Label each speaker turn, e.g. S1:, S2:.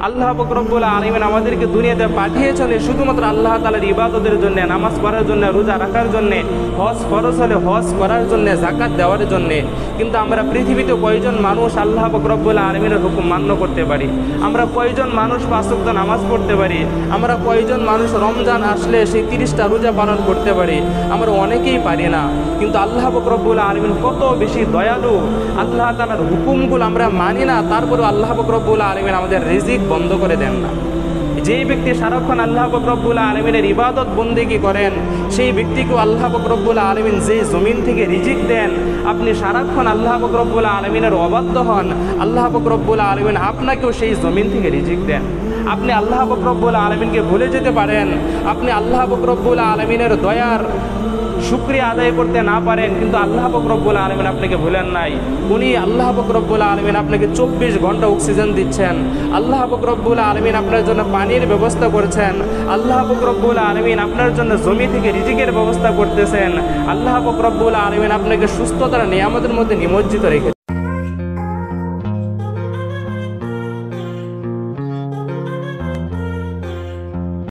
S1: আল্লাহ পাক রব্বুল আলামিন আমাদেরকে দুনিয়াতে পাঠিয়েছেন শুধুমাত্র আল্লাহ তাআলার ইবাদতের জন্য, নামাজ পড়ার জন্য, রোজা রাখার জন্য, হজ ফরজ হলে হজ করার জন্য, যাকাত দেওয়ার জন্য। কিন্তু আমরা পৃথিবীতে কয়জন মানুষ আল্লাহ পাক রব্বুল আলামিনের হুকুম মান্য করতে পারি? আমরা কয়জন মানুষ 5 ওয়াক্ত নামাজ পড়তে পারি? আমরা কয়জন মানুষ রমজান আসলে সেই 30টা রোজা পালন করতে পারি? আমরা অনেকেই পারি না। কিন্তু আল্লাহ পাক রব্বুল আলামিন কত বেশি দয়ালু, আল্লাহ তাআলার হুকুমগুলো আমরা মানি না, তারপরেও আল্লাহ পাক রব্বুল আলামিন আমাদের রিজিক বন্ধ করে দেন না। যেই ব্যক্তি সারাক্ষণ আল্লাহ পাক রব্বুল আলামিনের ইবাদত বন্দেগী করেন, সেই ব্যক্তিকেও আল্লাহ পাক রব্বুল আলামিন যে জমিন থেকে রিজিক দেন, আপনি সারাক্ষণ আল্লাহ পাক রব্বুল আলামিনের অবাধ্য হন, আল্লাহ পাক রব্বুল আলামিন আপনাকেও সেই জমিন থেকে রিজিক দেন। আপনি আল্লাহ পাক রব্বুল আলামিনকে ভুলে যেতে পারেন, আপনি আল্লাহ পাক রব্বুল আলামিনের দয়ার শুকরিয়া আদায় করতে না পারেন, কিন্তু আল্লাহ পাক রব্বুল আলামিন আপনাকে ভুলেন নাই। উনি আল্লাহ পাক রব্বুল আলামিন আপনাকে 24 ঘন্টা অক্সিজেন দিচ্ছেন, আল্লাহ পাক রব্বুল আলামিন আপনার জন্য পানির ব্যবস্থা করছেন, আল্লাহ পাক রব্বুল আলামিন আপনার জন্য জমি থেকে রিজিকের ব্যবস্থা করতেছেন, আল্লাহ পাক রব্বুল আলামিন আপনাকে সুস্থতার নিয়ামতের মধ্যে নিমজ্জিত রেখেছেন।